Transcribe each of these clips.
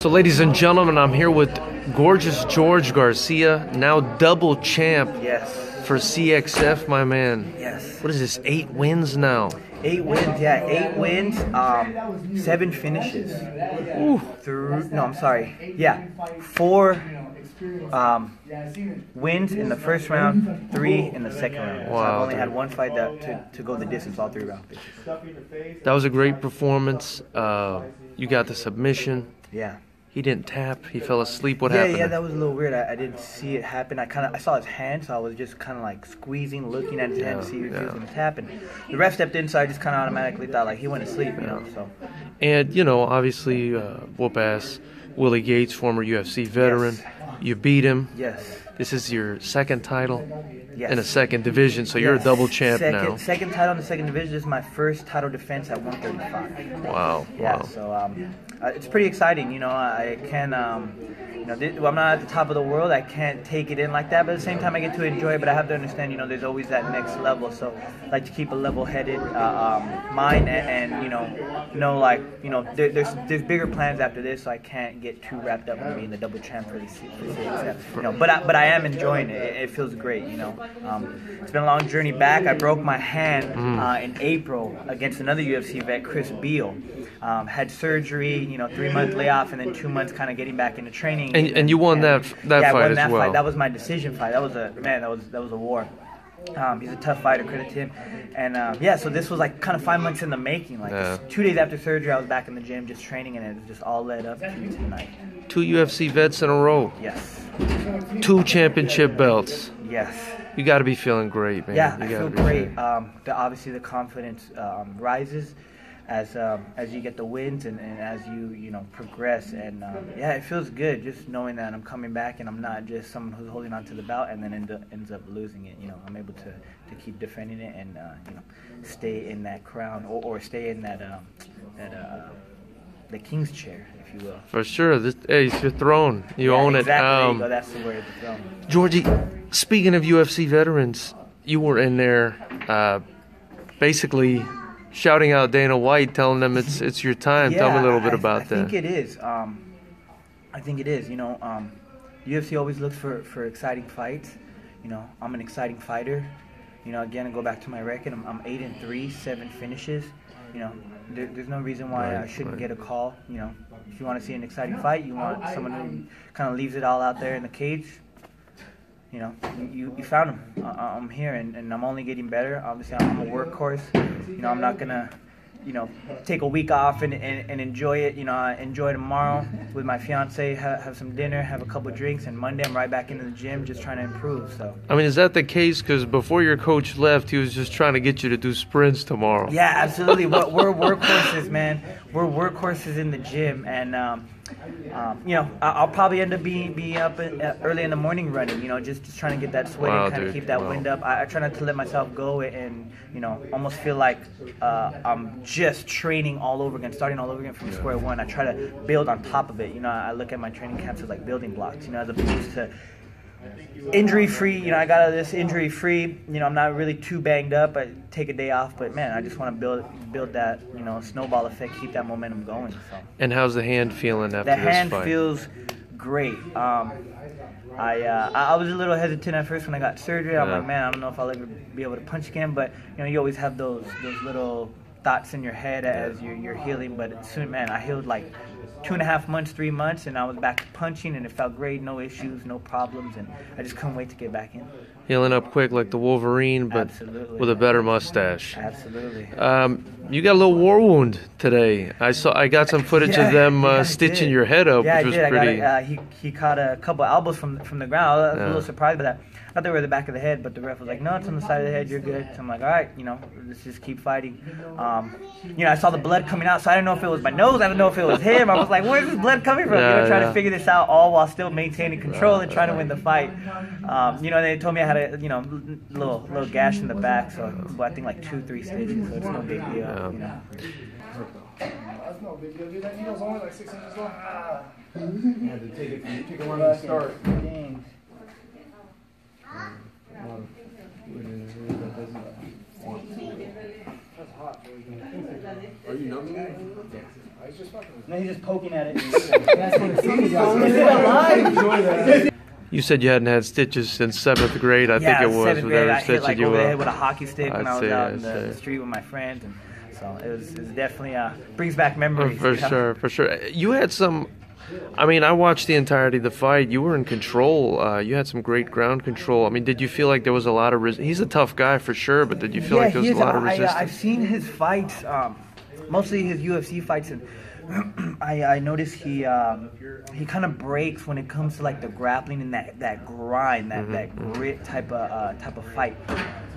So ladies and gentlemen, I'm here with gorgeous George Garcia, now double champ for CXF, my man. Yes. What is this, 8 wins now? 8 wins, yeah, 8 wins, 7 finishes. Ooh. No, I'm sorry. Yeah, 4 wins in the first round, 3 in the second round. Wow, so I've only had 1 fight to go the distance all 3 rounds. That was a great performance. You got the submission. Yeah. He didn't tap. He fell asleep. What happened? Yeah, that was a little weird. I didn't see it happen. I saw his hand, so I was just kind of like squeezing, looking at his hand to see if he was going to tap. And the ref stepped in, so I just kind of automatically thought like he went to sleep, you know. So. And you know, obviously, Whoopass Willie Gates, former UFC veteran. Yes. You beat him. Yes. This is your second title yes. in a second division, so you're a double champ now. Second title in the second division. This is my first title defense at 135. Wow. Yeah. Wow. So it's pretty exciting. You know, I can. You know, I'm not at the top of the world. I can't take it in like that, but at the same time, I get to enjoy it. But I have to understand, you know, there's always that next level. So I like to keep a level-headed mind, and you know, like, you know, there's bigger plans after this. So I can't get too wrapped up in being the double champ for the CXF. You know, but I am enjoying it. It feels great. You know, it's been a long journey back. I broke my hand in April against another UFC vet, Chris Beal. Had surgery, you know, 3-month layoff, and then 2 months kind of getting back into training. And you won that fight I won as that well. Fight. That was my decision fight. That was a war. He's a tough fighter, credit to him. And yeah, so this was like kind of 5 months in the making. Like just 2 days after surgery, I was back in the gym just training, and it just all led up to tonight. 2 UFC vets in a row. Yes. 2 championship belts. Yes. You got to be feeling great, man. Yeah, you I feel great. Obviously, the confidence rises as you get the wins and as you know, progress, and yeah, it feels good just knowing that I'm coming back and I'm not just someone who's holding on to the belt and then ends up losing it. You know, I'm able to keep defending it and you know, stay in that crown or stay in that the king's chair, if you will. For sure. Hey, it's your throne. You own exactly. it. There you go. That's the word, the throne. Georgie, speaking of UFC veterans, you were in there basically shouting out Dana White, telling them it's your time. Yeah, Tell me a little bit about that. I think it is. I think it is. You know, UFC always looks for exciting fights. You know, I'm an exciting fighter. You know, again, I go back to my record. I'm 8-3, 7 finishes. You know, there's no reason why I shouldn't get a call. You know, if you want to see an exciting fight, you want someone who kind of leaves it all out there in the cage. You know, you found him. I'm here, and I'm only getting better. Obviously, I'm a workhorse. You know, I'm not gonna, you know, take a week off and enjoy it. You know, I enjoy tomorrow with my fiance, have some dinner, have a couple of drinks, and Monday I'm right back into the gym just trying to improve. So. I mean, is that the case? Because before your coach left, he was just trying to get you to do sprints tomorrow. Yeah, absolutely. We're workhorses, man. We're workhorses in the gym, and you know, I'll probably end up being up early in the morning running. You know, just trying to get that sweat and kind of keep that wind up. I try not to let myself go and you know, almost feel like I'm just training all over again, starting all over again from square one. I try to build on top of it. You know, I look at my training camps as like building blocks. You know, as opposed to injury-free. You know, I got out of this injury-free. You know, I'm not really too banged up. I take a day off, but man, I just want to build that, you know, snowball effect, keep that momentum going. So. And how's the hand feeling after this fight? The hand feels great. I was a little hesitant at first when I got surgery. I'm like, man, I don't know if I'll ever be able to punch again. But you know, you always have those little thoughts in your head as you're healing. But soon, man, I healed like 2.5 months, 3 months, and I was back to punching, and it felt great. No issues, no problems, and I just couldn't wait to get back in. Healing up quick like the Wolverine, but with a better mustache. Absolutely. You got a little war wound today. I got some footage of them stitching your head up, which was pretty. I did. He caught a couple elbows from the ground. I was a little surprised by that. I thought they were the back of the head, but the ref was like, no, it's on the side of the head. You're good. So I'm like, all right, you know, let's just keep fighting. You know, I saw the blood coming out, so I didn't know if it was my nose. I didn't know if it was him. I was like, where's this blood coming from? You know, trying to figure this out all while still maintaining control and trying to win the fight. You know, they told me I had a, you know, little gash in the back, so I think like 2-3 stitches, so it's no big deal. You know. That's no big deal. Dude, that needle's only like 6 inches long. You had to take it one at the start. Dang. That's hot. Are you numbing it? I was just fucking. No, he's just poking at it. You said you hadn't had stitches since 7th grade. I think it was. 7th grade. I hit stitches like you over the were. head with a hockey stick when I was out in the see. street with my friends, and so it was definitely brings back memories. For sure, for sure. You had some. I mean, I watched the entirety of the fight. You were in control. You had some great ground control. I mean, did you feel like there was a lot of he's a tough guy for sure, but did you feel like there was a lot of resistance? I've seen his fights, mostly his UFC fights, and I noticed he kind of breaks when it comes to like the grappling and that grind, that grit type of fight.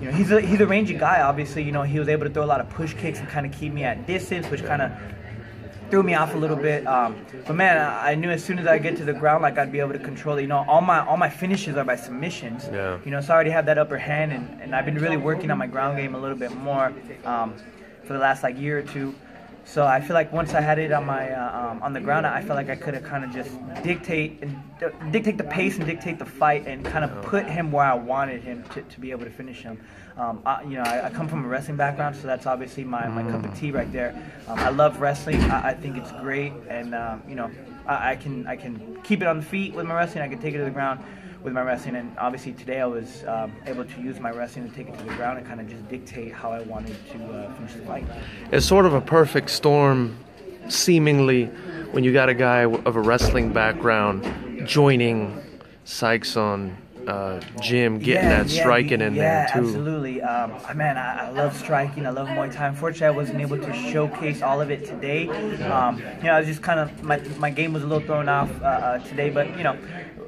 You know, he's a rangy guy. Obviously, you know, he was able to throw a lot of push kicks and kind of keep me at distance, which kind of threw me off a little bit. But man, I knew as soon as I get to the ground, like I'd be able to control it. You know, all my finishes are by submissions. Yeah. You know, so I already have that upper hand, and I've been really working on my ground game a little bit more for the last like year or two. So I feel like once I had it on my on the ground, I felt like I could have kind of just dictate the pace and dictate the fight and kind of put him where I wanted him to be able to finish him. You know, I come from a wrestling background, so that's obviously my cup of tea right there. I love wrestling. I think it's great, and you know, I can keep it on the feet with my wrestling. I can take it to the ground with my wrestling, and obviously today I was able to use my wrestling to take it to the ground and kind of just dictate how I wanted to finish the fight. It's sort of a perfect storm, seemingly, when you got a guy of a wrestling background joining Sykes on gym, getting that striking in there too. Absolutely. Man, I love striking. I love Muay Thai. Unfortunately, I wasn't able to showcase all of it today. You know, I was just kind of my game was a little thrown off today, but you know,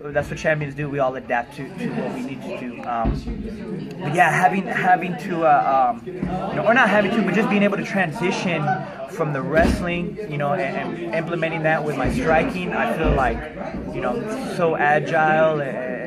that's what champions do. We all adapt to what we need to do. But yeah, having to, you know, or not having to, but just being able to transition from the wrestling, you know, and implementing that with my striking, I feel like, you know, so agile and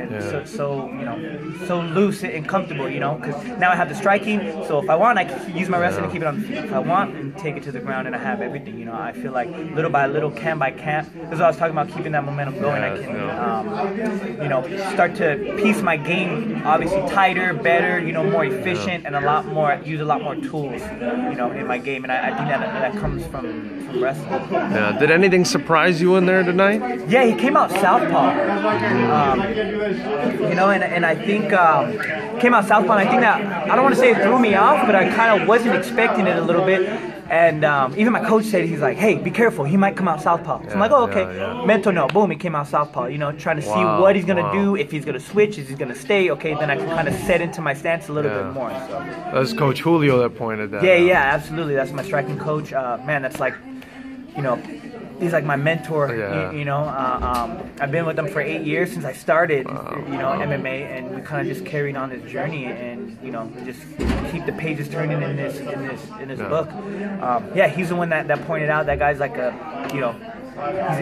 so you know, so loose and comfortable, you know, because now I have the striking. So if I want, I can use my wrestling to keep it on the feet. If I want, and take it to the ground, and I have everything. You know, I feel like little by little, camp by camp. This is what I was talking about, keeping that momentum going. I can, you know, start to piece my game obviously tighter, better, you know, more efficient, and use a lot more tools, you know, in my game. And I think that comes from wrestling. Yeah. Did anything surprise you in there tonight? Yeah, he came out southpaw. You know, and I think came out southpaw. And I think that, I don't want to say it threw me off, but I kind of wasn't expecting it a little bit. And even my coach said, he's like, hey, be careful, he might come out southpaw. So I'm like, oh, okay. Mental note, boom, he came out southpaw. You know, trying to see what he's going to do, if he's going to switch, is he going to stay? Okay, then I can kind of set into my stance a little bit more. So. That was Coach Julio that pointed that out. Yeah, absolutely. That's my striking coach. Man, that's like, you know, he's like my mentor. You know, I've been with him for 8 years since I started, you know, MMA, and we kind of just carried on this journey, and you know, just keep the pages turning in this book. Yeah, he's the one that pointed out that guy's like a, you know,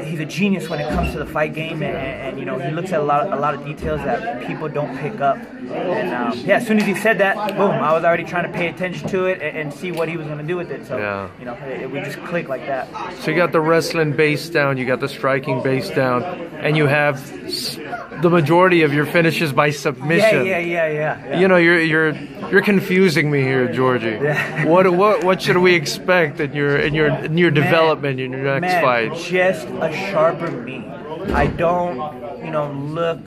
he's a genius when it comes to the fight game, and you know, he looks at a lot of details that people don't pick up. And yeah, as soon as he said that, boom, I was already trying to pay attention to it and see what he was going to do with it. So you know, we just clicked like that. So you got the wrestling base down, you got the striking base down, and you have the majority of your finishes by submission. Yeah. You know, you're confusing me here, Georgie. Yeah. What should we expect in your development in your next fight? Just a sharper me. I don't, you know, look.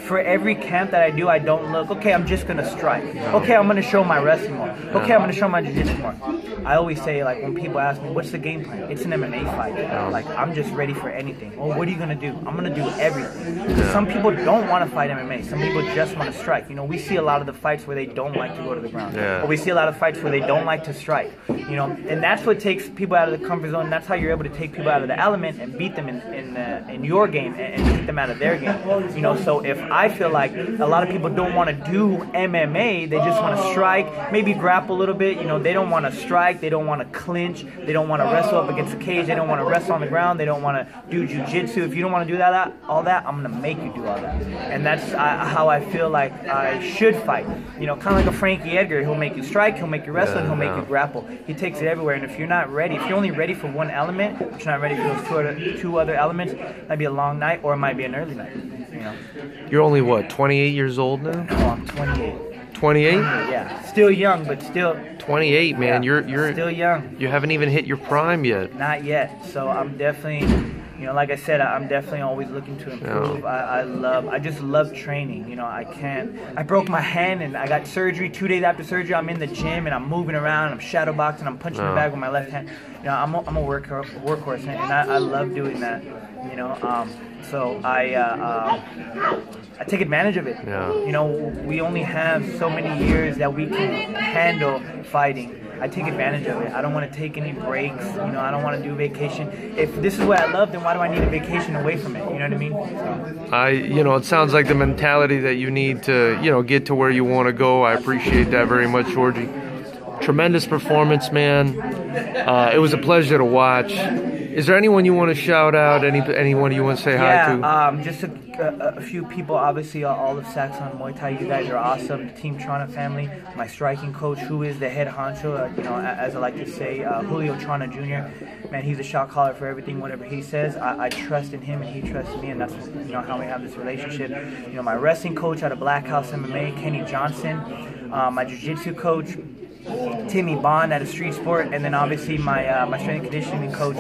For every camp that I do, I don't look, okay, I'm just going to strike. Okay, I'm going to show my wrestling more. Okay, I'm going to show my jiu-jitsu more. I always say, like, when people ask me, what's the game plan? It's an MMA fight. Like, I'm just ready for anything. Well, what are you going to do? I'm going to do everything. Some people don't want to fight MMA. Some people just want to strike. You know, we see a lot of the fights where they don't like to go to the ground. Or we see a lot of fights where they don't like to strike. You know, and that's what takes people out of the comfort zone. And that's how you're able to take people out of the element and beat them in your game and take them out of their game. You know, so if I feel like a lot of people don't want to do MMA, they just want to strike, maybe grapple a little bit. You know, they don't want to strike, they don't want to clinch, they don't want to wrestle up against the cage, they don't want to wrestle on the ground, they don't want to do jiu-jitsu. If you don't want to do all that, I'm going to make you do all that. And that's how I feel like I should fight. You know, kind of like a Frankie Edgar. He'll make you strike, he'll make you wrestle, and he'll make you grapple. He takes it everywhere. And if you're not ready, if you're only ready for one element, if you're not ready for those two other elements, it might be a long night or it might be an early night. You know? You're only, what, 28 years old now? No, I'm 28. 28? Yeah, still young, but still 28, man. yeah, You're still young. You haven't even hit your prime yet. Not yet. So I'm definitely, you know, like I said, I'm definitely always looking to improve. Yeah. I just love training. You know, I broke my hand and I got surgery. 2 days after surgery, I'm in the gym and I'm moving around. I'm shadow boxing. I'm punching the bag with my left hand. You know, I'm a workhorse, and I love doing that. You know, so I take advantage of it. Yeah. You know, we only have so many years that we can handle fighting. I take advantage of it. I don't want to take any breaks. You know, I don't want to do vacation. If this is what I love, then why do I need a vacation away from it? You know what I mean? You know, it sounds like the mentality that you need to, you know, get to where you want to go. I appreciate that very much, Georgie. Tremendous performance, man. It was a pleasure to watch. Is there anyone you want to shout out? Anyone you want to say hi to? Yeah, just a few people. Obviously, all of Saxon Muay Thai. You guys are awesome. The Team Trana family. My striking coach, who is the head honcho. You know, as I like to say, Julio Trana Jr. Man, he's a shot caller for everything. Whatever he says, I trust in him, and he trusts me, and that's, you know, how we have this relationship. You know, my wrestling coach out of Black House MMA, Kenny Johnson. My jiu-jitsu coach, Timmy Bond out of Street Sport, and then obviously my my strength and conditioning coach,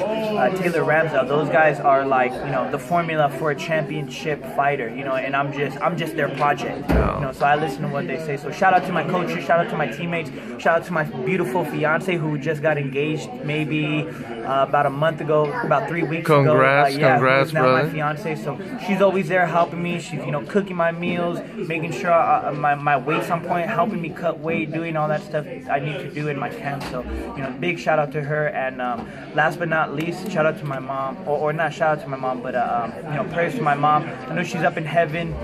Taylor Ramsdale. Those guys are like, you know, the formula for a championship fighter, you know, and I'm just their project, you know, so I listen to what they say. So shout out to my coaches, shout out to my teammates, shout out to my beautiful fiance who just got engaged maybe about a month ago, about 3 weeks ago. Congrats, who's now brother. my fiance. So she's always there helping me. She's, you know, cooking my meals, making sure my weight's on point, helping me cut weight, doing all that stuff I need to do in my camp. So, you know, big shout out to her. And last but not least, shout out to my mom, or not shout out to my mom, but you know, prayers to my mom. I know she's up in heaven,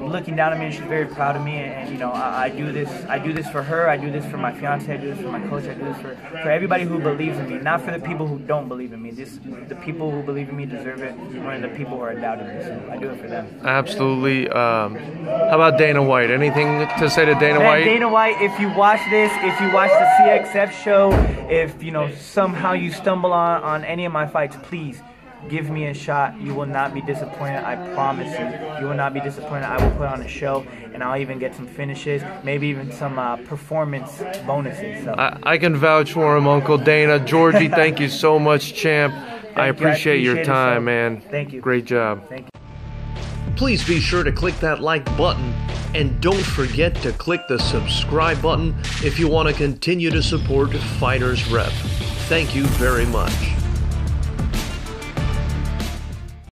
looking down at me, and she's very proud of me. And you know, I do this for her. I do this for my fiance. I do this for my coach. I do this for everybody who believes in me, not for the people who don't believe in me. The people who believe in me deserve it, more than the people who are doubting me. So I do it for them. Absolutely. How about Dana White? Anything to say to Dana White? Dana White, if you watch this, if you watch the CXF show, if, you know, somehow you stumble on any of my fights, please give me a shot. You will not be disappointed. I promise you. You will not be disappointed. I will put on a show, and I'll even get some finishes, maybe even some performance bonuses. So I can vouch for him, Uncle Dana. Georgie, thank you so much, champ. I appreciate your time, man. Thank you. Great job. Thank you. Please be sure to click that like button, and don't forget to click the subscribe button if you want to continue to support Fighters Rep. Thank you very much.